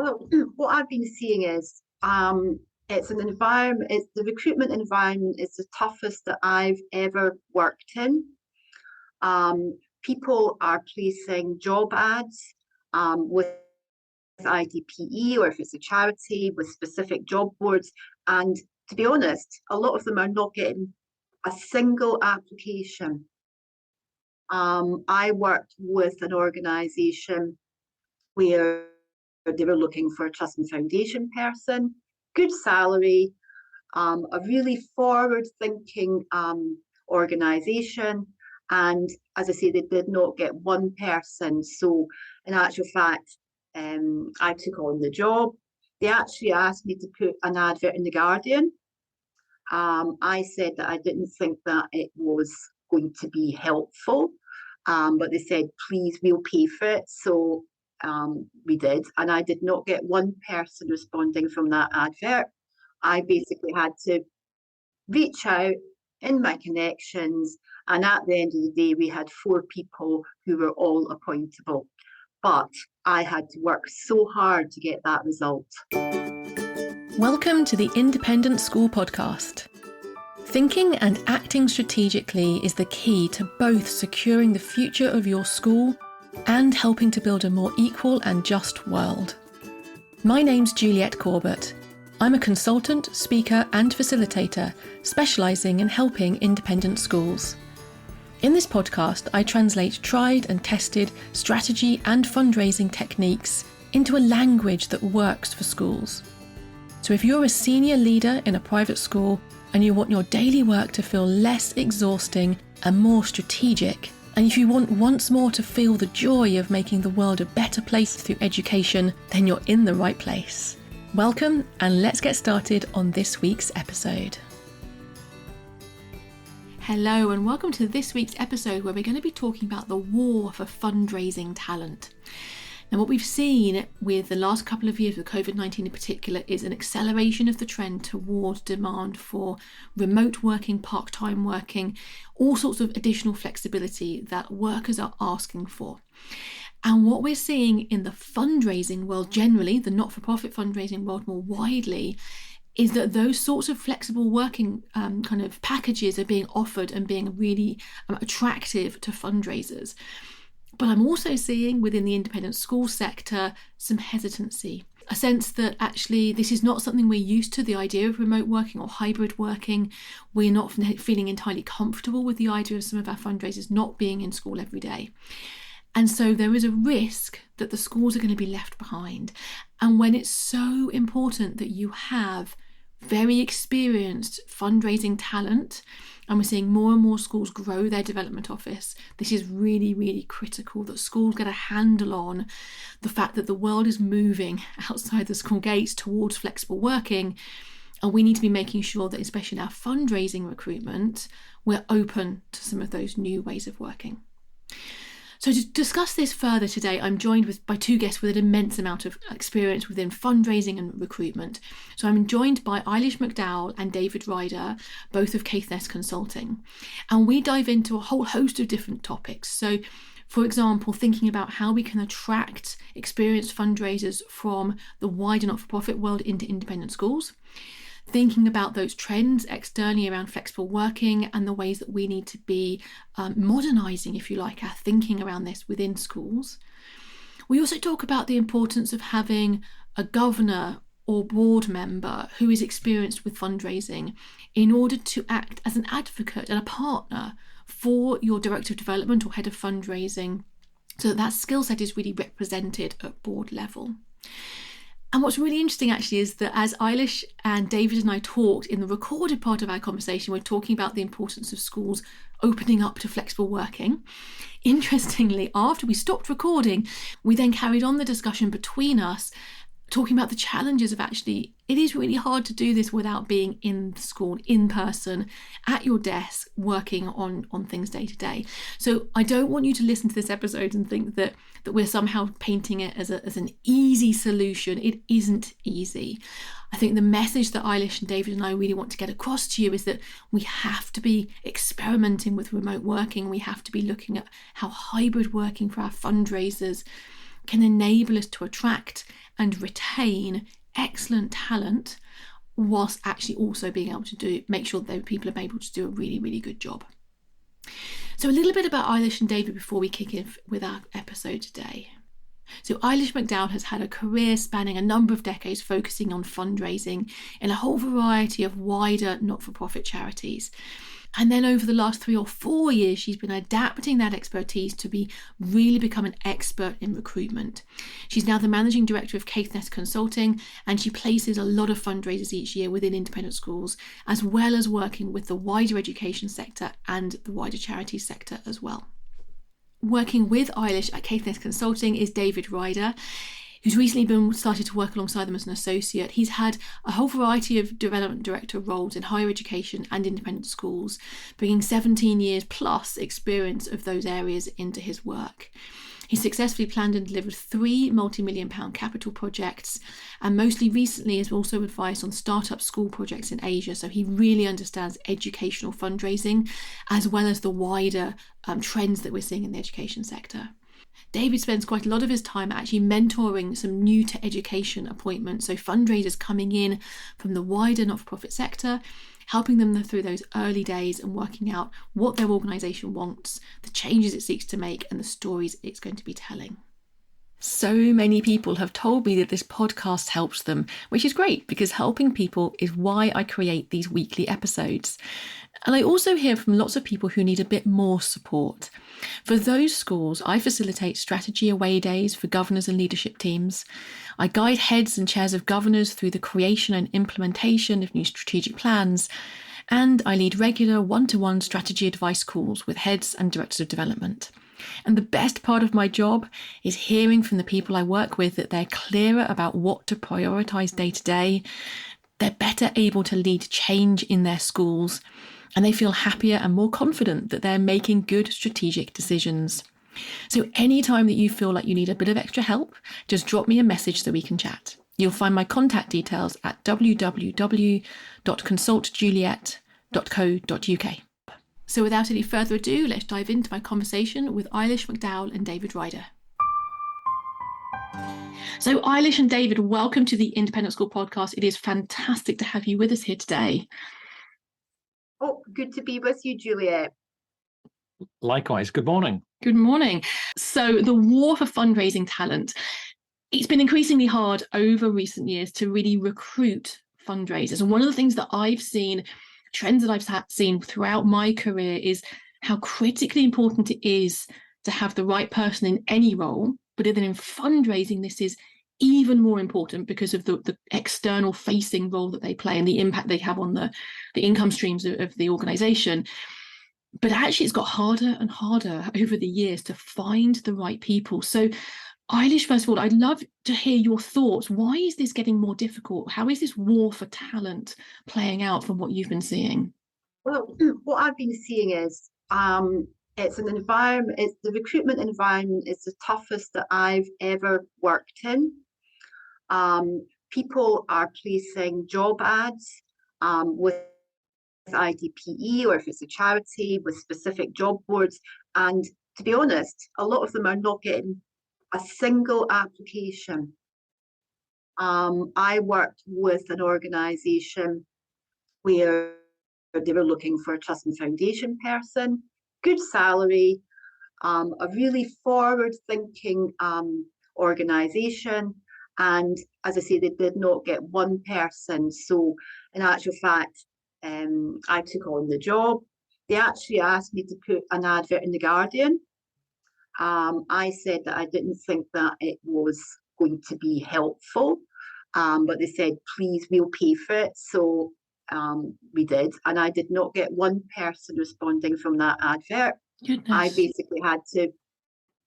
Well, what I've been seeing is it's an environment, it's the recruitment environment is the toughest that I've ever worked in. People are placing job ads with IDPE, or if it's a charity, with specific job boards. And to be honest, a lot of them are not getting a single application. I worked with an organisation where they were looking for a trust and foundation person, good salary, a really forward-thinking organisation. And as I say, they did not get one person. So in actual fact, I took on the job. They actually asked me to put an advert in The Guardian. I said that I didn't think that it was going to be helpful, but they said, please, we'll pay for it. So we did, and I did not get one person responding from that advert. I basically had to reach out in my connections, and at the end of the day, we had 4 people who were all appointable. But I had to work so hard to get that result. Welcome to the Independent School Podcast. Thinking and acting strategically is the key to both securing the future of your school and helping to build a more equal and just world. My name's Juliette Corbett. I'm a consultant, speaker and facilitator specialising in helping independent schools. In this podcast, I translate tried and tested strategy and fundraising techniques into a language that works for schools. So if you're a senior leader in a private school and you want your daily work to feel less exhausting and more strategic, and if you want once more to feel the joy of making the world a better place through education, then you're in the right place. Welcome, and let's get started on this week's episode. Hello, and welcome to this week's episode where we're going to be talking about the war for fundraising talent. Now, what we've seen with the last couple of years with COVID-19 in particular is an acceleration of the trend towards demand for remote working, part-time working, all sorts of additional flexibility that workers are asking for. And what we're seeing in the fundraising world generally, the not-for-profit fundraising world more widely, is that those sorts of flexible working kind of packages are being offered and being really attractive to fundraisers. But I'm also seeing within the independent school sector some hesitancy, a sense that actually this is not something we're used to, the idea of remote working or hybrid working. We're not feeling entirely comfortable with the idea of some of our fundraisers not being in school every day. And so there is a risk that the schools are going to be left behind. And when it's so important that you have very experienced fundraising talent, and we're seeing more and more schools grow their development office, this is really, really critical that schools get a handle on the fact that the world is moving outside the school gates towards flexible working. And we need to be making sure that, especially in our fundraising recruitment, we're open to some of those new ways of working. So to discuss this further today, I'm joined by 2 guests with an immense amount of experience within fundraising and recruitment. So I'm joined by Eilish McDowell and David Ryder, both of Caithness Consulting. And we dive into a whole host of different topics. So, for example, thinking about how we can attract experienced fundraisers from the wider not-for-profit world into independent schools. Thinking about those trends externally around flexible working and the ways that we need to be modernising, if you like, our thinking around this within schools. We also talk about the importance of having a governor or board member who is experienced with fundraising in order to act as an advocate and a partner for your director of development or head of fundraising, so that skill set is really represented at board level. And what's really interesting actually is that as Eilish and David and I talked in the recorded part of our conversation, we're talking about the importance of schools opening up to flexible working. Interestingly, after we stopped recording, we then carried on the discussion between us, talking about the challenges of actually, it is really hard to do this without being in the school, in person, at your desk, working on things day to day. So I don't want you to listen to this episode and think that we're somehow painting it as an easy solution. It isn't easy. I think the message that Eilish and David and I really want to get across to you is that we have to be experimenting with remote working. We have to be looking at how hybrid working for our fundraisers can enable us to attract and retain excellent talent, whilst actually also being able to make sure that people are able to do a really, really good job. So a little bit about Eilish and David before we kick in with our episode today. So Eilish McDowell has had a career spanning a number of decades focusing on fundraising in a whole variety of wider not-for-profit charities. And then over the last 3 or 4 years, she's been adapting that expertise to really become an expert in recruitment. She's now the managing director of Caithness Consulting, and she places a lot of fundraisers each year within independent schools, as well as working with the wider education sector and the wider charity sector as well. Working with Eilish at Caithness Consulting is David Ryder, who's recently started to work alongside them as an associate. He's had a whole variety of development director roles in higher education and independent schools, bringing 17 years plus experience of those areas into his work. He successfully planned and delivered 3 multi-million-pound capital projects, and mostly recently has also advised on startup school projects in Asia, so he really understands educational fundraising as well as the wider trends that we're seeing in the education sector. David spends quite a lot of his time actually mentoring some new to education appointments, so fundraisers coming in from the wider not-for-profit sector, helping them through those early days and working out what their organisation wants, the changes it seeks to make, and the stories it's going to be telling. So many people have told me that this podcast helps them, which is great because helping people is why I create these weekly episodes. And I also hear from lots of people who need a bit more support. For those schools, I facilitate strategy away days for governors and leadership teams. I guide heads and chairs of governors through the creation and implementation of new strategic plans. And I lead regular one-to-one strategy advice calls with heads and directors of development. And the best part of my job is hearing from the people I work with that they're clearer about what to prioritise day to day. They're better able to lead change in their schools, and they feel happier and more confident that they're making good strategic decisions. So anytime that you feel like you need a bit of extra help, just drop me a message so we can chat. You'll find my contact details at www.consultjuliet.co.uk. So without any further ado, let's dive into my conversation with Eilish McDowell and David Ryder. So Eilish and David, welcome to the Independent School Podcast. It is fantastic to have you with us here today. Oh, good to be with you, Juliet. Likewise. Good morning. Good morning. So the war for fundraising talent, it's been increasingly hard over recent years to really recruit fundraisers. And one of the things that I've seen, trends that I've seen throughout my career, is how critically important it is to have the right person in any role. But then in fundraising, this is even more important because of the external facing role that they play and the impact they have on the income streams of the organisation. But actually, it's got harder and harder over the years to find the right people. So Eilish, first of all, I'd love to hear your thoughts. Why is this getting more difficult? How is this war for talent playing out from what you've been seeing? Well, what I've been seeing is it's an environment, the recruitment environment is the toughest that I've ever worked in. People are placing job ads with IDPE, or if it's a charity, with specific job boards. And to be honest, a lot of them are not getting a single application. I worked with an organisation where they were looking for a trust and foundation person, good salary, a really forward-thinking organisation. And as I say, they did not get one person. So in actual fact, I took on the job. They actually asked me to put an advert in The Guardian. I said that I didn't think that it was going to be helpful, but they said, please, we'll pay for it. So we did, and I did not get one person responding from that advert. Goodness. I basically had to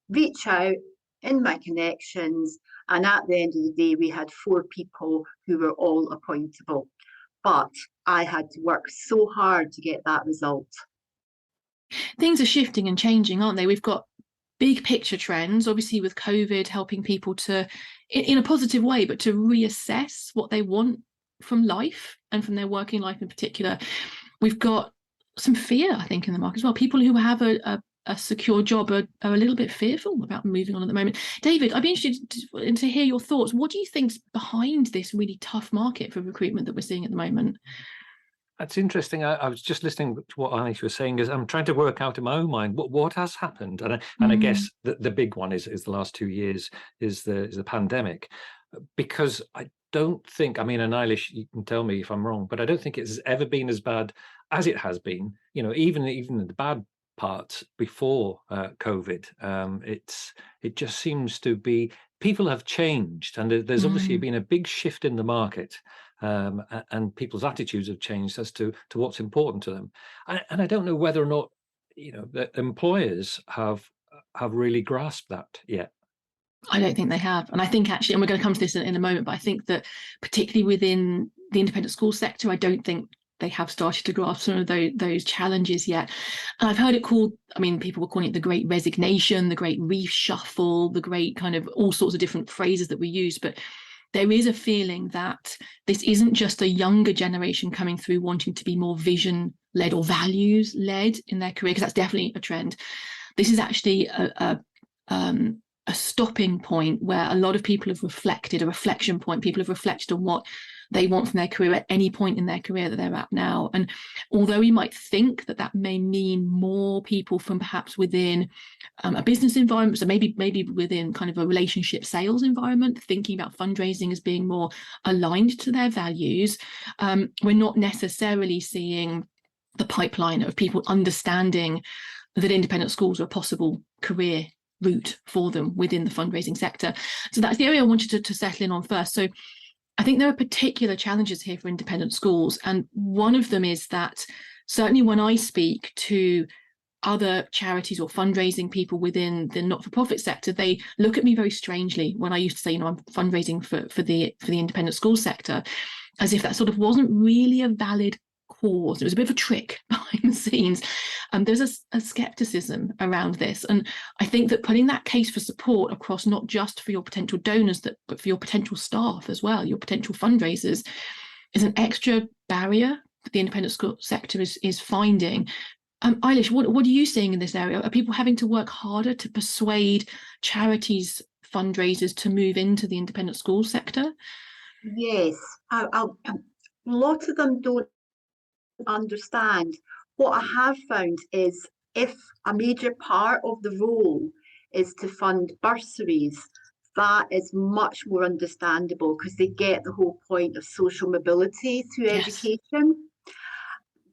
reach out in my connections, and at the end of the day, we had 4 people who were all appointable. But I had to work so hard to get that result. Things are shifting and changing, aren't they? We've got big picture trends, obviously with COVID helping people to, in a positive way, but to reassess what they want from life and from their working life in particular. We've got some fear, I think, in the market as well. People who have a a secure job are a little bit fearful about moving on at the moment. David, I'd be interested to hear your thoughts. What do you think's behind this really tough market for recruitment that we're seeing at the moment? That's interesting. I was just listening to what Eilish was saying. Is I'm trying to work out in my own mind what has happened, and I guess the big one is the last 2 years is the pandemic, because I don't think, I mean, and Eilish, you can tell me if I'm wrong, but I don't think it's ever been as bad as it has been. Even in the bad parts before COVID, it just seems to be, people have changed, and there's obviously been a big shift in the market, and people's attitudes have changed as to what's important to them. And I don't know whether or not the employers have really grasped that yet. I don't think they have. And I think actually, and we're going to come to this in a moment, but I think that particularly within the independent school sector, I don't think they have started to grasp some of those challenges yet. And I've heard it called, I mean, people were calling it the great resignation, the great reshuffle, the great kind of all sorts of different phrases that we use. But there is a feeling that this isn't just a younger generation coming through wanting to be more vision-led or values-led in their career, because that's definitely a trend. This is actually a stopping point where a lot of people have reflected, a reflection point. People have reflected on what they want from their career at any point in their career that they're at now. And although we might think that may mean more people from perhaps within a business environment, so maybe within kind of a relationship sales environment, thinking about fundraising as being more aligned to their values, we're not necessarily seeing the pipeline of people understanding that independent schools are a possible career route for them within the fundraising sector. So that's the area I wanted to settle in on first. So I think there are particular challenges here for independent schools. And one of them is that certainly when I speak to other charities or fundraising people within the not-for-profit sector, they look at me very strangely when I used to say, I'm fundraising for the independent school sector, as if that sort of wasn't really a valid cause. It was a bit of a trick behind the scenes. There's a skepticism around this. And I think that putting that case for support across not just for your potential donors, but for your potential staff as well, your potential fundraisers, is an extra barrier that the independent school sector is finding. Eilish, what are you seeing in this area? Are people having to work harder to persuade charities, fundraisers to move into the independent school sector? Yes, a lot of them don't understand. What I have found is if a major part of the role is to fund bursaries, that is much more understandable because they get the whole point of social mobility through education.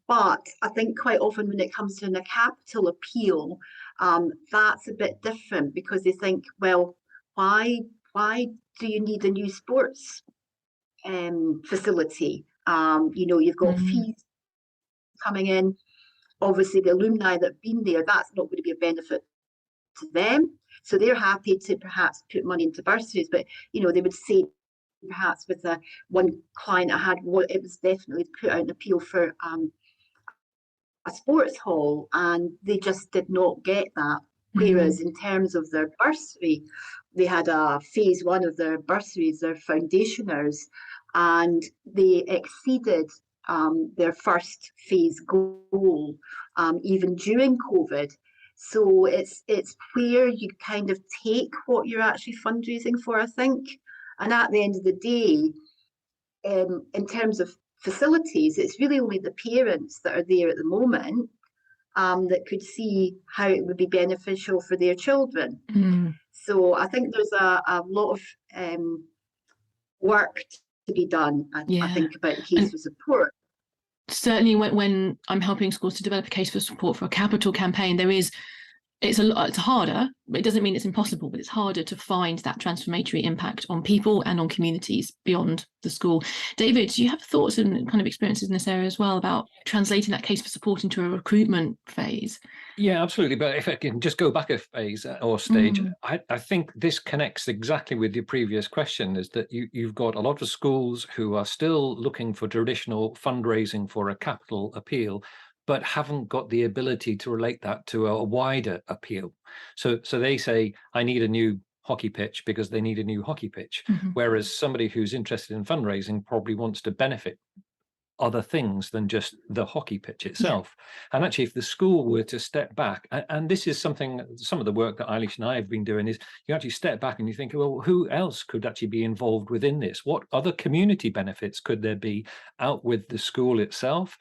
But I think quite often when it comes to a capital appeal, that's a bit different because they think, well, why do you need a new sports facility? You've got fees coming in. Obviously, the alumni that have been there, that's not going to be a benefit to them. So they're happy to perhaps put money into bursaries, but they would say perhaps with one client I had, it was definitely to put out an appeal for a sports hall, and they just did not get that. Whereas in terms of their bursary, they had a phase one of their bursaries, their foundationers, and they exceeded their first phase goal even during COVID. So it's where you kind of take what you're actually fundraising for, I think. And at the end of the day, in terms of facilities, it's really only the parents that are there at the moment that could see how it would be beneficial for their children. So I think there's a lot of work to be done, I think, about the case for support. Certainly when I'm helping schools to develop a case for support for a capital campaign, it's harder. It doesn't mean it's impossible, but it's harder to find that transformatory impact on people and on communities beyond the school. David, do you have thoughts and kind of experiences in this area as well about translating that case for support into a recruitment phase? Yeah, absolutely. But if I can just go back a phase or stage, I think this connects exactly with your previous question, is that you've got a lot of schools who are still looking for traditional fundraising for a capital appeal, but haven't got the ability to relate that to a wider appeal. So they say, I need a new hockey pitch because they need a new hockey pitch. Whereas somebody who's interested in fundraising probably wants to benefit other things than just the hockey pitch itself. And actually, if the school were to step back, and this is something, some of the work that Eilish and I have been doing, is you actually step back and you think, well, who else could actually be involved within this? What other community benefits could there be out with the school itself?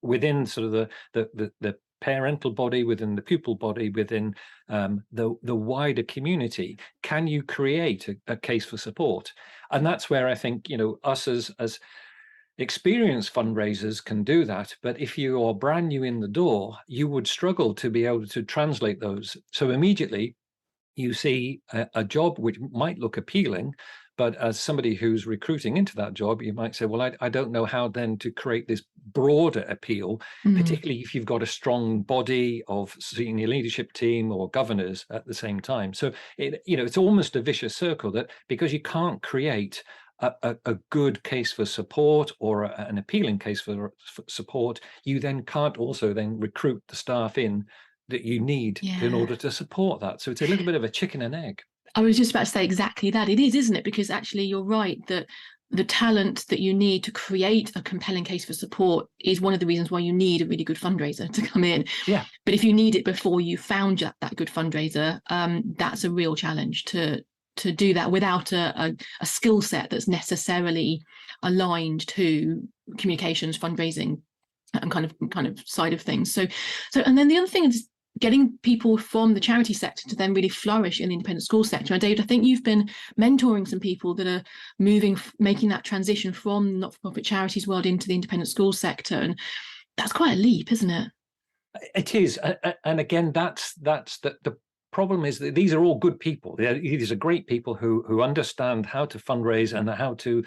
Within sort of the parental body, within the pupil body, within the wider community. Can you create a case for support? And that's where I think us as experienced fundraisers can do that. But if you are brand new in the door, you would struggle to be able to translate those. So immediately you see a job which might look appealing, but as somebody who's recruiting into that job, you might say, well, I don't know how then to create this broader appeal, particularly if you've got a strong body of senior leadership team or governors at the same time. So it's almost a vicious circle, that because you can't create a good case for support or an appealing case for support, you then can't also then recruit the staff in that you need in order to support that. So it's a little bit of a chicken and egg. I was just about to say exactly that. It is, isn't it? Because actually you're right that the talent that you need to create a compelling case for support is one of the reasons why you need a really good fundraiser to come in. Yeah. But if you need it before you found that good fundraiser, that's a real challenge to do that without a skill set that's necessarily aligned to communications, fundraising, and kind of side of things. So and then the other thing is getting people from the charity sector to then really flourish in the independent school sector. And David, I think you've been mentoring some people that are making that transition from not-for-profit charities world into the independent school sector, and that's quite a leap, isn't it? It is, and again, that's the problem is that these are all good people. These are great people who understand how to fundraise and how to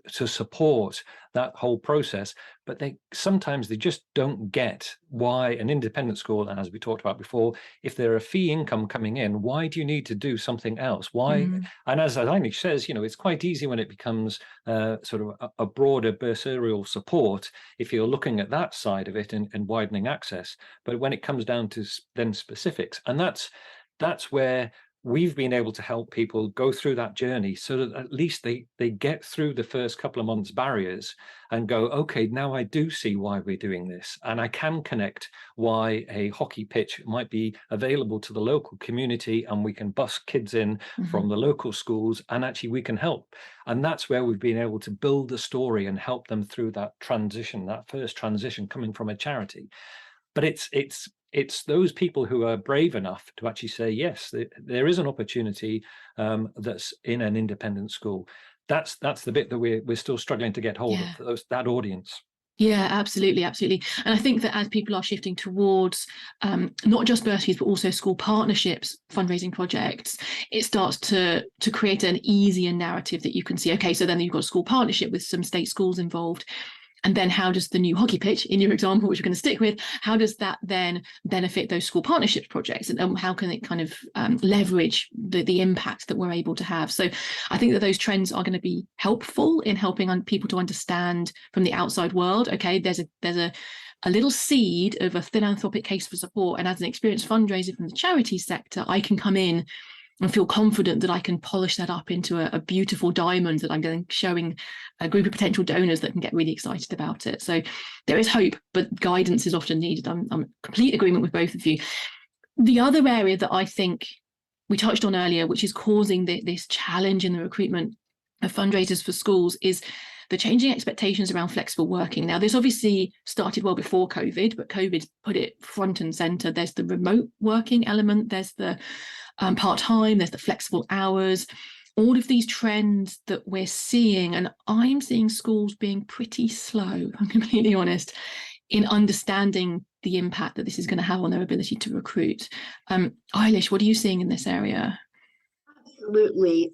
support that whole process. But sometimes they just don't get why an independent school, and as we talked about before, if there are fee income coming in, why do you need to do something else? Why? And as Eilish says, it's quite easy when it becomes sort of a broader bursarial support if you're looking at that side of it and widening access. But when it comes down to then specifics, and that's where we've been able to help people go through that journey so that at least they get through the first couple of months barriers and go, okay, now I do see why we're doing this. And I can connect why a hockey pitch might be available to the local community, and we can bus kids in from the local schools, and actually we can help. And that's where we've been able to build the story and help them through that transition, that first transition coming from a charity. But it's those people who are brave enough to actually say, yes, there is an opportunity that's in an independent school. That's the bit that we're still struggling to get hold of, that audience. Yeah, absolutely. And I think that as people are shifting towards not just bursaries, but also school partnerships, fundraising projects, it starts to create an easier narrative that you can see, okay, so then you've got a school partnership with some state schools involved. And then how does the new hockey pitch, in your example, which we're going to stick with, how does that then benefit those school partnerships projects? And how can it kind of leverage the impact that we're able to have? So I think that those trends are going to be helpful in helping people to understand from the outside world, okay, there's a little seed of a philanthropic case for support. And as an experienced fundraiser from the charity sector, I can come in and feel confident that I can polish that up into a beautiful diamond that I'm then showing a group of potential donors that can get really excited about it. So there is hope, but guidance is often needed. I'm in complete agreement with both of you. The other area that I think we touched on earlier, which is causing this challenge in the recruitment of fundraisers for schools, is the changing expectations around flexible working. Now, this obviously started well before COVID, but COVID put it front and center. There's the remote working element, there's the part-time, there's the flexible hours, all of these trends that we're seeing. And I'm seeing schools being pretty slow, I'm completely honest, in understanding the impact that this is going to have on their ability to recruit. Eilish, what are you seeing in this area? Absolutely.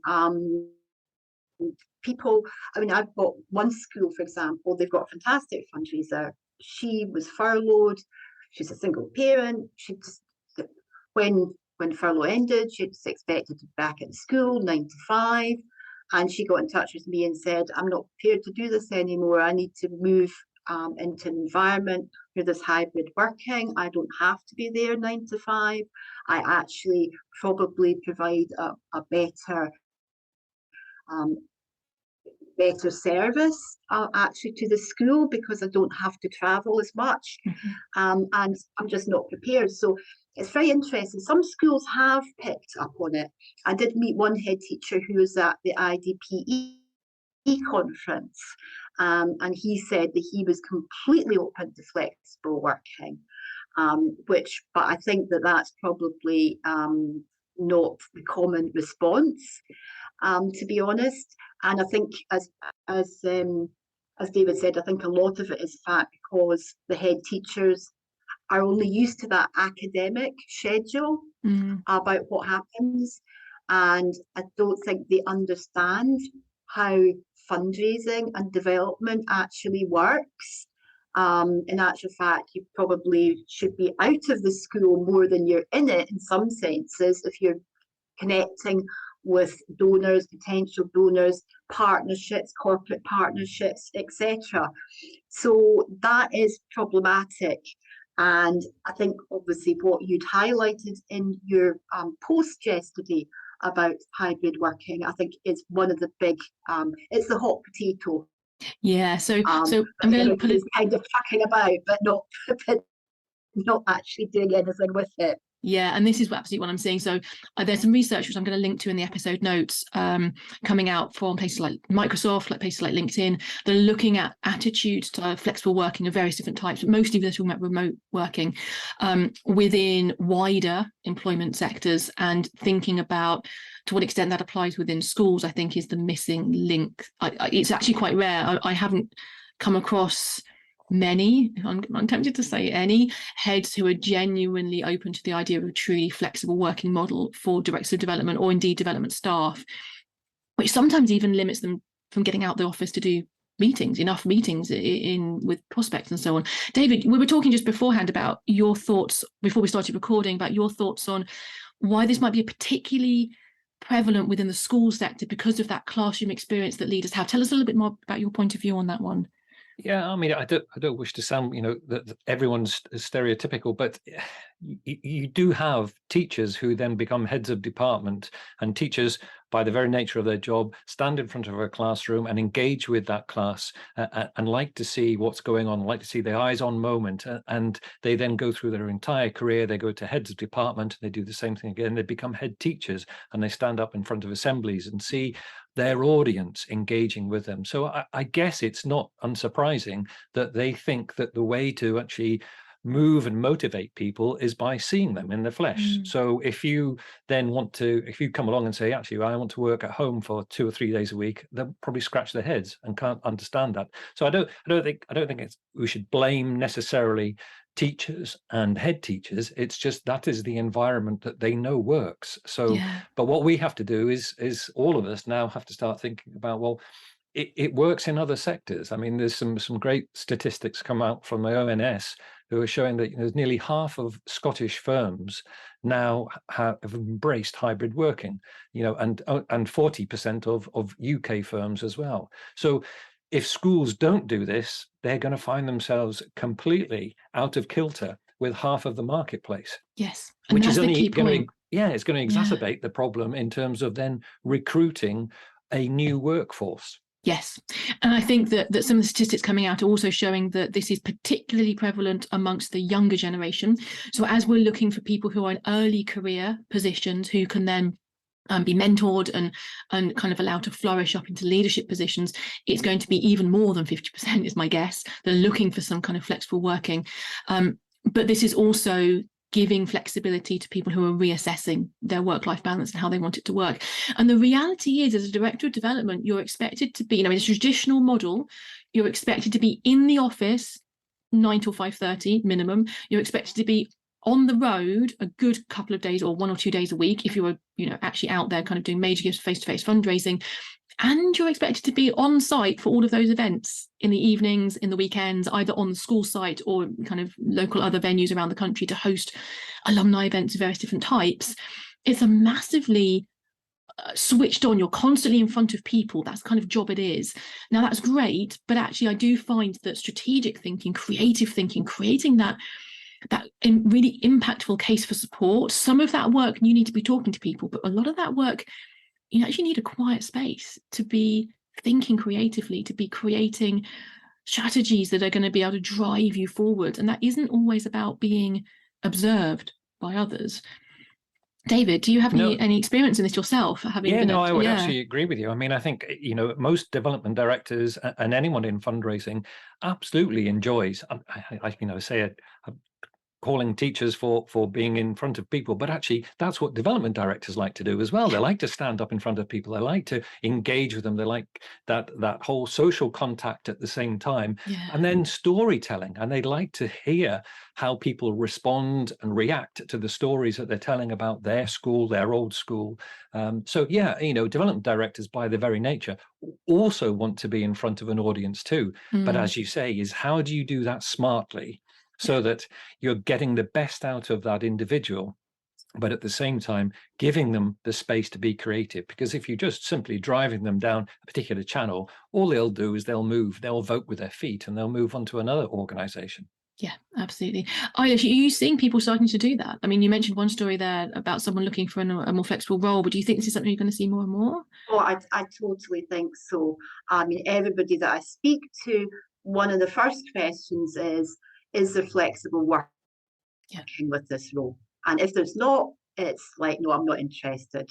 People, I've got one school, for example, they've got a fantastic fundraiser. She was furloughed. She's a single parent. She just, when furlough ended, she was expected to be back at school 9 to 5, and she got in touch with me and said, I'm not prepared to do this anymore. I need to move into an environment where there's hybrid working. I don't have to be there 9 to 5. I actually probably provide a better better service actually to the school, because I don't have to travel as much, and I'm just not prepared. So it's very interesting. Some schools have picked up on it. I did meet one head teacher who was at the IDPE conference, and he said that he was completely open to flexible working, but I think that that's probably not the common response, to be honest. And I think, as David said, I think a lot of it is in fact because the head teachers are only used to that academic schedule about what happens, and I don't think they understand how fundraising and development actually works. In actual fact, you probably should be out of the school more than you're in it in some senses, if you're connecting with donors, potential donors, partnerships, corporate partnerships, etc. So that is problematic. And I think obviously what you'd highlighted in your post yesterday about hybrid working, I think is one of the big, it's the hot potato. Yeah, so I'm going to put it kind of fucking about, but not actually doing anything with it. Yeah, and this is absolutely what I'm seeing. So there's some research which I'm going to link to in the episode notes, coming out from places like Microsoft, like places like LinkedIn. They're looking at attitudes to flexible working of various different types, but mostly they're talking about remote working within wider employment sectors, and thinking about to what extent that applies within schools, I think is the missing link. It's actually quite rare. I haven't come across many, I'm tempted to say any, heads who are genuinely open to the idea of a truly flexible working model for directors of development, or indeed development staff, which sometimes even limits them from getting out the office to do enough meetings in with prospects and so on. David, we were talking just beforehand about your thoughts, before we started recording, about your thoughts on why this might be a particularly prevalent within the school sector because of that classroom experience that leaders have. Tell us a little bit more about your point of view on that one. Yeah, I mean, I don't wish to sound, that everyone's stereotypical, but you do have teachers who then become heads of department, and teachers, by the very nature of their job, stand in front of a classroom and engage with that class, and like to see what's going on, like to see the eyes-on moment, and they then go through their entire career. They go to heads of department, they do the same thing again. They become head teachers, and they stand up in front of assemblies and see their audience engaging with them. So I guess it's not unsurprising that they think that the way to actually move and motivate people is by seeing them in the flesh. So if you come along and say, actually, I want to work at home for 2 or 3 days a week, they'll probably scratch their heads and can't understand that. So I don't think we should blame necessarily teachers and head teachers. It's just that is the environment that they know works. So but what we have to do is all of us now have to start thinking about, well, it works in other sectors. I mean, there's some great statistics come out from the ONS who are showing that there's nearly half of Scottish firms now have embraced hybrid working, and 40% of UK firms as well. So if schools don't do this, they're going to find themselves completely out of kilter with half of the marketplace. Yes, which is only going to, it's going to exacerbate the problem in terms of then recruiting a new workforce. Yes, and I think that some of the statistics coming out are also showing that this is particularly prevalent amongst the younger generation. So as we're looking for people who are in early career positions, who can then be mentored and kind of allowed to flourish up into leadership positions, it's going to be even more than 50%, is my guess. They're looking for some kind of flexible working. But this is also giving flexibility to people who are reassessing their work-life balance and how they want it to work. And the reality is, as a director of development, you're expected to be, in a traditional model, you're expected to be in the office 9 till 5:30 minimum. You're expected to be on the road a good couple of days or 1 or 2 days a week if you were, actually out there kind of doing major face-to-face fundraising. And you're expected to be on site for all of those events in the evenings, in the weekends, either on the school site or kind of local other venues around the country to host alumni events of various different types. It's a massively switched on. You're constantly in front of people. That's the kind of job it is. Now, that's great, but actually I do find that strategic thinking, creative thinking, creating that really impactful case for support, some of that work you need to be talking to people, but a lot of that work you actually need a quiet space to be thinking creatively, to be creating strategies that are going to be able to drive you forward. And that isn't always about being observed by others. David, do you have any experience in this yourself? I would actually agree with you. I mean, I think, most development directors and anyone in fundraising absolutely enjoys, calling teachers for being in front of people, but actually that's what development directors like to do as well. They like to stand up in front of people. They like to engage with them. They like that whole social contact at the same time. And then storytelling, and they like to hear how people respond and react to the stories that they're telling about their school, their old school. Development directors by their very nature also want to be in front of an audience too. But as you say, is how do you do that smartly, so that you're getting the best out of that individual, but at the same time giving them the space to be creative? Because if you're just simply driving them down a particular channel, all they'll do is they'll vote with their feet, and they'll move on to another organization. Yeah, absolutely. Eilish, are you seeing people starting to do that? I mean, you mentioned one story there about someone looking for a more flexible role, but do you think this is something you're going to see more and more? Oh, I totally think so. I mean, everybody that I speak to, one of the first questions is there flexible working with this role? And if there's not, it's like, no, I'm not interested.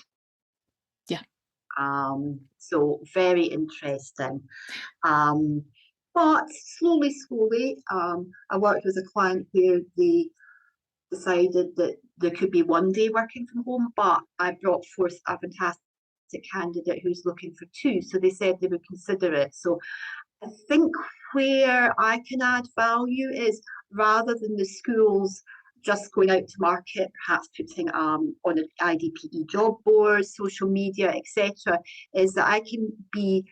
Yeah. So very interesting. But slowly, I worked with a client where they decided that there could be one day working from home, but I brought forth a fantastic candidate who's looking for 2. So they said they would consider it. So I think where I can add value is, rather than the schools just going out to market, perhaps putting on an IDPE job board, social media, etc., is that I can be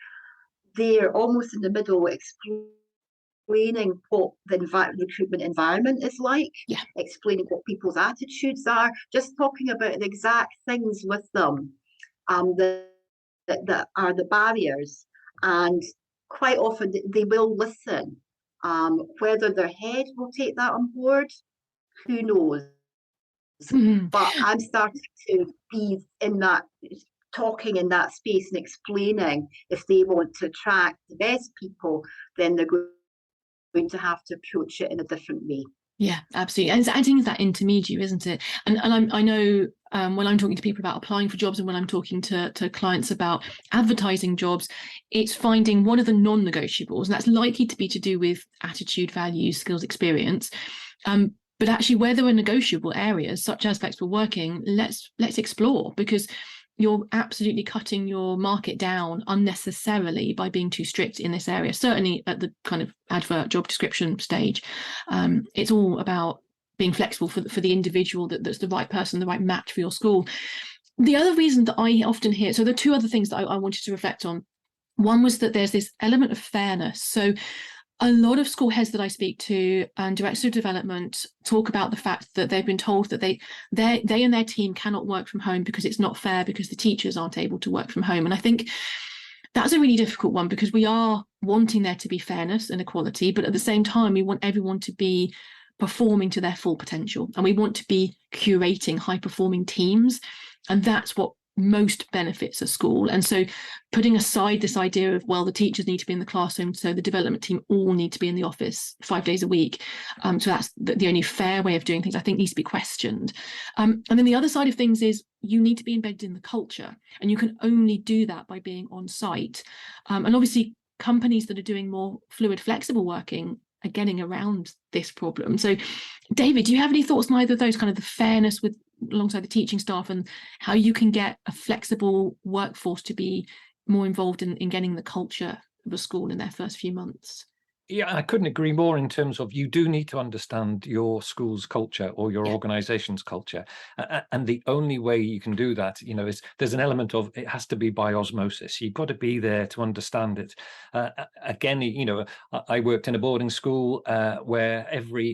there almost in the middle, explaining what the recruitment environment is like, explaining what people's attitudes are, just talking about the exact things with them that are the barriers. And quite often they will listen. Whether their head will take that on board, who knows? But I'm starting to be in that, talking in that space and explaining, if they want to attract the best people, then they're going to have to approach it in a different way. Yeah, absolutely. And it's adding that intermediary, isn't it? And I know when I'm talking to people about applying for jobs, and when I'm talking to clients about advertising jobs, it's finding what are the non-negotiables, and that's likely to be to do with attitude, values, skills, experience. But actually, where there are negotiable areas such as flexible working, let's explore, because you're absolutely cutting your market down unnecessarily by being too strict in this area. Certainly at the kind of advert job description stage, it's all about being flexible for the individual that's the right person, the right match for your school. The other reason that I often hear, so there are 2 other things that I wanted to reflect on. One was that there's this element of fairness. So a lot of school heads that I speak to and directors of development talk about the fact that they've been told that they and their team cannot work from home because it's not fair, because the teachers aren't able to work from home. And I think that's a really difficult one, because we are wanting there to be fairness and equality, but at the same time, we want everyone to be performing to their full potential, and we want to be curating high-performing teams, and that's what most benefits a school. And so putting aside this idea of, well, the teachers need to be in the classroom, so the development team all need to be in the office 5 days a week, so that's the only fair way of doing things, I think needs to be questioned. And then the other side of things is you need to be embedded in the culture, and you can only do that by being on site. And obviously companies that are doing more fluid, flexible working are getting around this problem. So David, do you have any thoughts on either of those, kind of the fairness alongside the teaching staff, and how you can get a flexible workforce to be more involved in getting the culture of a school in their first few months? Yeah, I couldn't agree more in terms of, you do need to understand your school's culture or your organization's culture. And the only way you can do that, is there's an element of, it has to be by osmosis. You've got to be there to understand it. Again, I worked in a boarding school where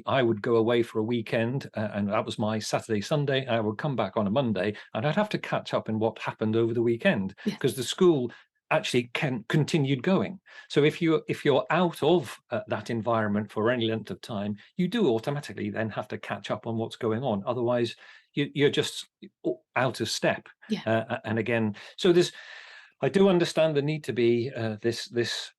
I would go away for a weekend, and that was my Saturday, Sunday. I would come back on a Monday, and I'd have to catch up in what happened over the weekend, because the school actually continued going. So if you're out of that environment for any length of time, you do automatically then have to catch up on what's going on. Otherwise, you're just out of step. And again, so I do understand the need to be this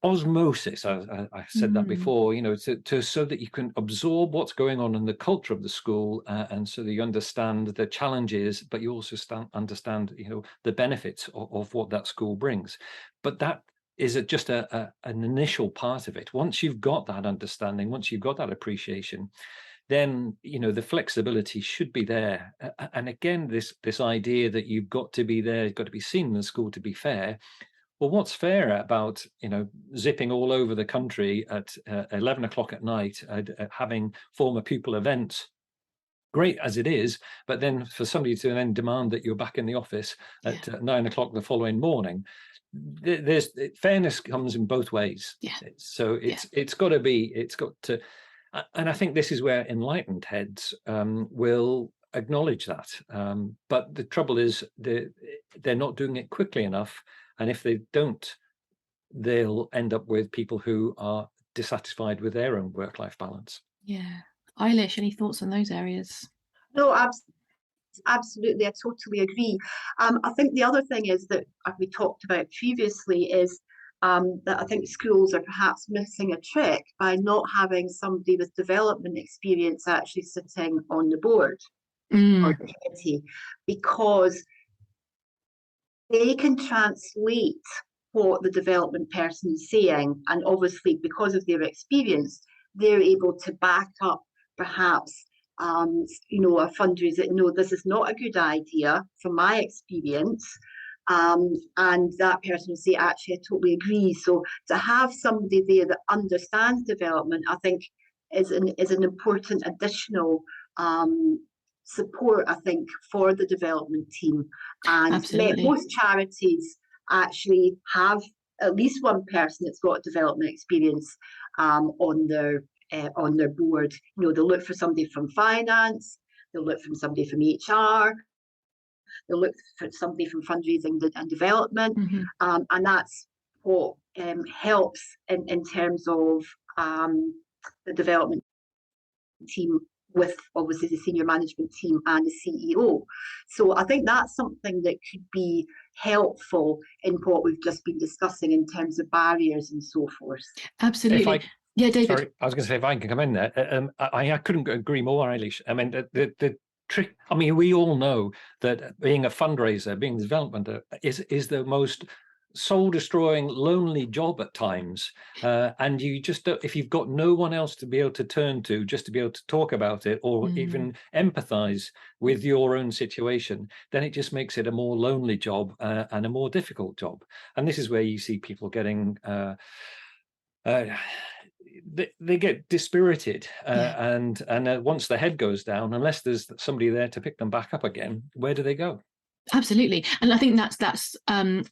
osmosis. I said that before, to so that you can absorb what's going on in the culture of the school, and so that you understand the challenges, but you also understand the benefits of what that school brings. But that is just an initial part of it. Once you've got that understanding, once you've got that appreciation, then the flexibility should be there. And again, this idea that you've got to be there, you've got to be seen in the school to be fair. Well, what's fair about zipping all over the country at 11 o'clock at night, having former pupil events, great as it is, but then for somebody to then demand that you're back in the office at 9 o'clock the following morning, there's fairness comes in both ways. Yeah. So it's got to, and I think this is where enlightened heads will acknowledge that. But the trouble is they're not doing it quickly enough. And if they don't, they'll end up with people who are dissatisfied with their own work-life balance. Yeah. Eilish, any thoughts on those areas? No, absolutely. I totally agree. I think the other thing is that we talked about previously is that I think schools are perhaps missing a trick by not having somebody with development experience actually sitting on the board or the committee, because they can translate what the development person is saying, and obviously because of their experience, they're able to back up perhaps a fundraiser. No, this is not a good idea from my experience, and that person will say, actually, I totally agree. So to have somebody there that understands development, I think, is an important additional support, I think, for the development team. And most charities actually have at least one person that's got development experience on their board. They'll look for somebody from finance, they'll look for somebody from HR, they'll look for somebody from fundraising and development, and that's what helps in terms of the development team, with obviously the senior management team and the CEO. So I think that's something that could be helpful in what we've just been discussing in terms of barriers and so forth. Absolutely. Yeah, David. Sorry, I was going to say, if I can come in there, I couldn't agree more, Eilish. I mean, the trick, I mean, we all know that being a fundraiser, being a development is the most soul-destroying, lonely job at times, and you just don't, if you've got no one else to be able to turn to, just to be able to talk about it or even empathize with your own situation, then it just makes it a more lonely job and a more difficult job. And this is where you see people getting they get dispirited, and once the head goes down, unless there's somebody there to pick them back up again, where do they go? Absolutely. And I think that's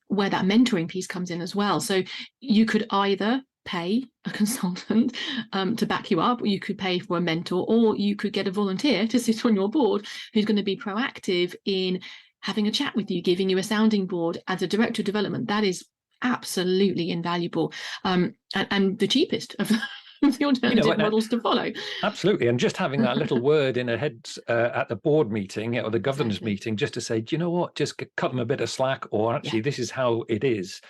where that mentoring piece comes in as well. So you could either pay a consultant to back you up, or you could pay for a mentor, or you could get a volunteer to sit on your board who's going to be proactive in having a chat with you, giving you a sounding board. As a director of development, that is absolutely invaluable, and the cheapest of the alternative models to follow. Absolutely. And just having that little word in a head at the board meeting or the governance meeting, just to say, do you know what, just cut them a bit of slack, or actually this is how it is,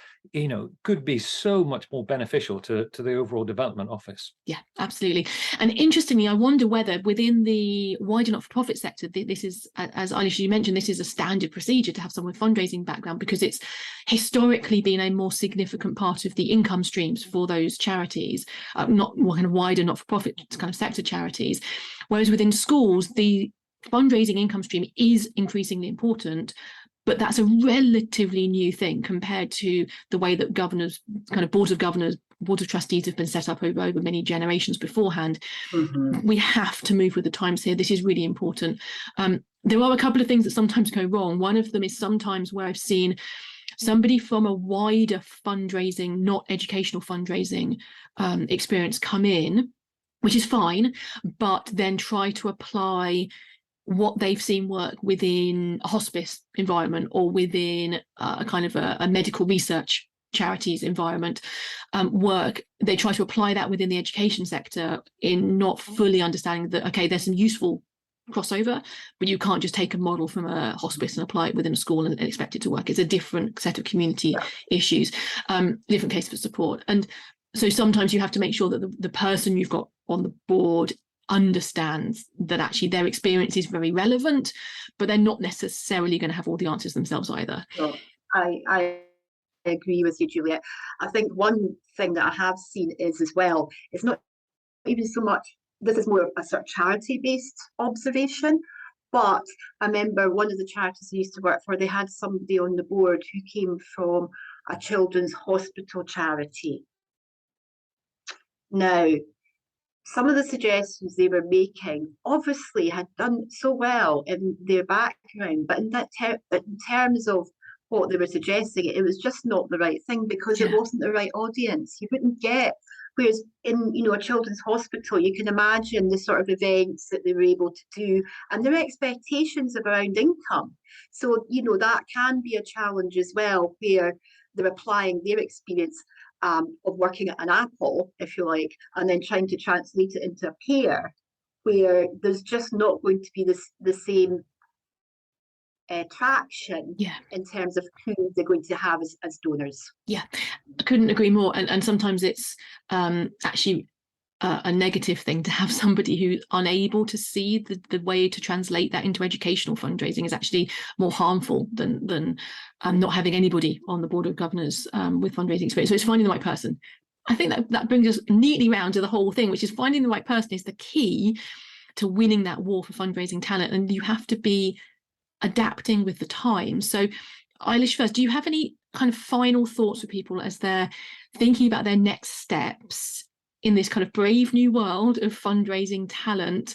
could be so much more beneficial to the overall development office. Yeah, absolutely. And interestingly, I wonder whether within the wider not-for-profit sector, this is, as Eilish, you mentioned, this is a standard procedure to have someone with fundraising background, because it's historically been a more significant part of the income streams for those charities, not more kind of wider not-for-profit kind of sector charities. Whereas within schools, the fundraising income stream is increasingly important, but that's a relatively new thing compared to the way that governors, kind of boards of governors, boards of trustees have been set up over many generations beforehand. We have to move with the times here. This is really important. There are a couple of things that sometimes go wrong. One of them is sometimes where I've seen somebody from a wider fundraising, not educational fundraising experience come in, which is fine, but then try to apply what they've seen work within a hospice environment or within a kind of a medical research charities environment work. They try to apply that within the education sector in not fully understanding that, okay, there's some useful crossover, but you can't just take a model from a hospice and apply it within a school and expect it to work. It's a different set of community issues, different case for support. And so sometimes you have to make sure that the person you've got on the board understands that actually their experience is very relevant, but they're not necessarily going to have all the answers themselves either. So I agree with you, Juliet. I think one thing that I have seen is as well, it's not even so much, this is more of a sort of charity-based observation, but I remember one of the charities I used to work for, they had somebody on the board who came from a children's hospital charity. Now, some of the suggestions they were making obviously had done so well in their background, but in terms of what they were suggesting, it was just not the right thing because it wasn't the right audience. You wouldn't get, whereas in a children's hospital, you can imagine the sort of events that they were able to do and their expectations around income. So, that can be a challenge as well, where they're applying their experience of working at an Apple, if you like, and then trying to translate it into a peer, where there's just not going to be the same traction in terms of who they're going to have as donors. Yeah, I couldn't agree more. And sometimes it's actually a negative thing to have somebody who's unable to see the way to translate that into educational fundraising is actually more harmful than not having anybody on the board of governors with fundraising experience. So it's finding the right person. I think that brings us neatly round to the whole thing, which is finding the right person is the key to winning that war for fundraising talent. And you have to be adapting with the times. So Eilish first, do you have any kind of final thoughts for people as they're thinking about their next steps in this kind of brave new world of fundraising talent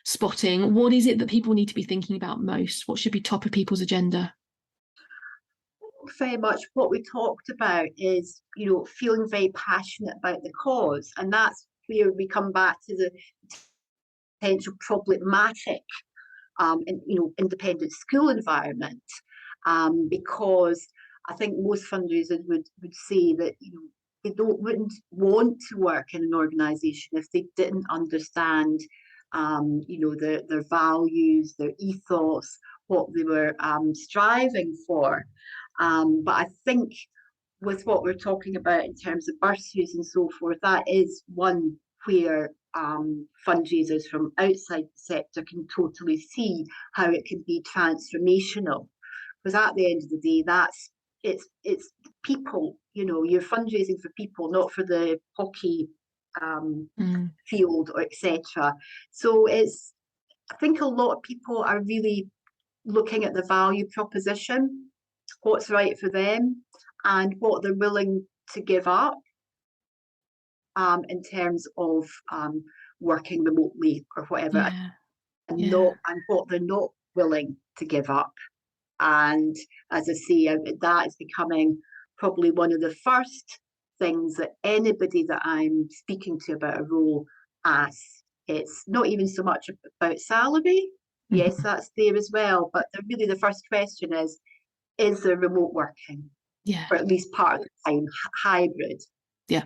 spotting? What is it that people need to be thinking about most? What should be top of people's agenda? Very much what we talked about is, feeling very passionate about the cause. And that's where we come back to the potential problematic independent school environment, because I think most fundraisers would say that they wouldn't want to work in an organisation if they didn't understand their values, their ethos, what they were striving for. But I think with what we're talking about in terms of bursaries and so forth, that is one where fundraisers from outside the sector can totally see how it can be transformational. Because at the end of the day, it's people, you're fundraising for people, not for the hockey field or etc. So I think a lot of people are really looking at the value proposition, what's right for them, and what they're willing to give up in terms of working remotely or whatever, and what they're not willing to give up. And as I say, that is becoming probably one of the first things that anybody that I'm speaking to about a role asks. It's not even so much about salary. Yes, that's there as well. But really the first question is there remote working? Yeah. Or at least part of the time, hybrid. Yeah.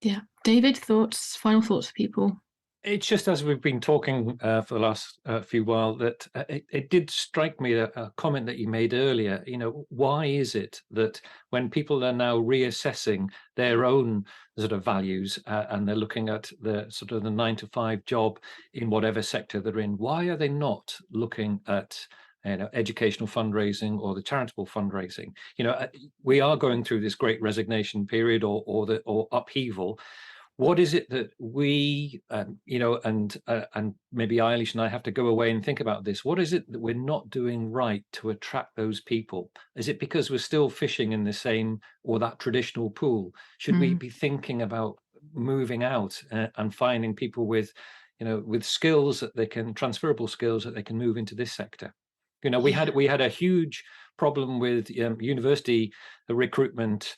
Yeah. David, final thoughts for people? It's just as we've been talking for the last few while that it did strike me a comment that you made earlier. Why is it that when people are now reassessing their own sort of values and they're looking at the sort of the 9-to-5 job in whatever sector they're in, why are they not looking at educational fundraising or the charitable fundraising? We are going through this great resignation period or upheaval. What is it that we, and maybe Eilish and I have to go away and think about this. What is it that we're not doing right to attract those people? Is it because we're still fishing in the same or that traditional pool? Should we be thinking about moving out and finding people with skills that they can, transferable skills that they can move into this sector? We had a huge problem with university recruitment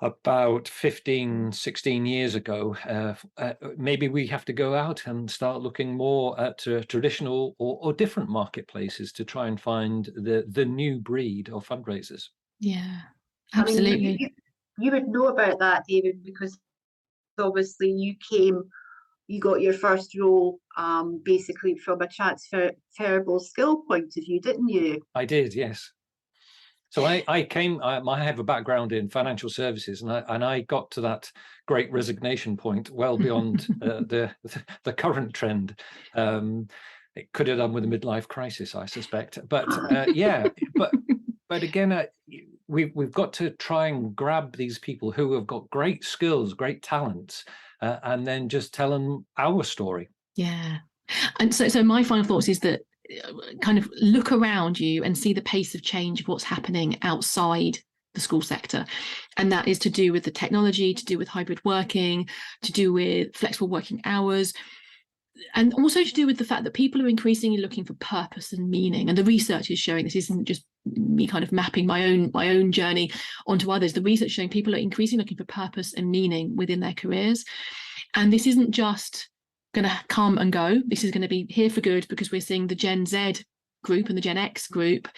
about 15-16 years ago. Maybe we have to go out and start looking more at traditional or different marketplaces to try and find the new breed of fundraisers. Yeah, absolutely. You would know about that, David, because obviously you came you got your first role basically from a transferable skill point of view, didn't you? I did, yes. So I have a background in financial services, and I got to that great resignation point well beyond the current trend. It could have done with a midlife crisis, I suspect. But but again, we've got to try and grab these people who have got great skills, great talents, and then just tell them our story. Yeah. And so my final thoughts is that kind of look around you and see the pace of change of what's happening outside the school sector. And that is to do with the technology, to do with hybrid working, to do with flexible working hours, and also to do with the fact that people are increasingly looking for purpose and meaning. And the research is showing this isn't just me kind of mapping my own journey onto others. The research showing people are increasingly looking for purpose and meaning within their careers. And this isn't just going to come and go. This is going to be here for good, because we're seeing the Gen Z group and the Gen X group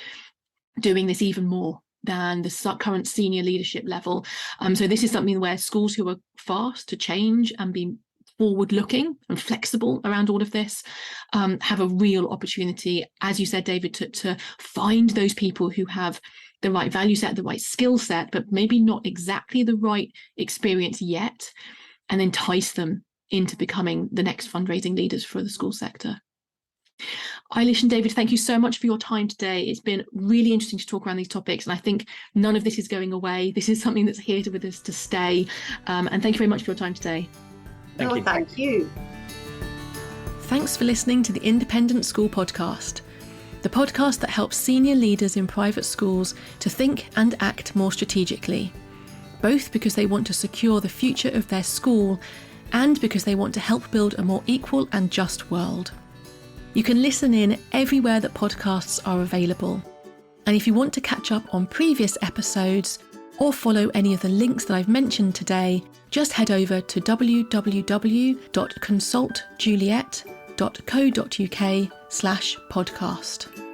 doing this even more than the current senior leadership level. So this is something where schools who are fast to change and be forward-looking and flexible around all of this have a real opportunity, as you said, David, to find those people who have the right value set, the right skill set, but maybe not exactly the right experience yet, and entice them into becoming the next fundraising leaders for the school sector. Eilish and David, thank you so much for your time today. It's been really interesting to talk around these topics, and I think none of this is going away. This is something that's here with us to stay. And thank you very much for your time today. Thank you. Thanks for listening to the Independent School Podcast, the podcast that helps senior leaders in private schools to think and act more strategically, both because they want to secure the future of their school and because they want to help build a more equal and just world. You can listen in everywhere that podcasts are available. And if you want to catch up on previous episodes or follow any of the links that I've mentioned today, just head over to www.consultjuliet.co.uk/podcast.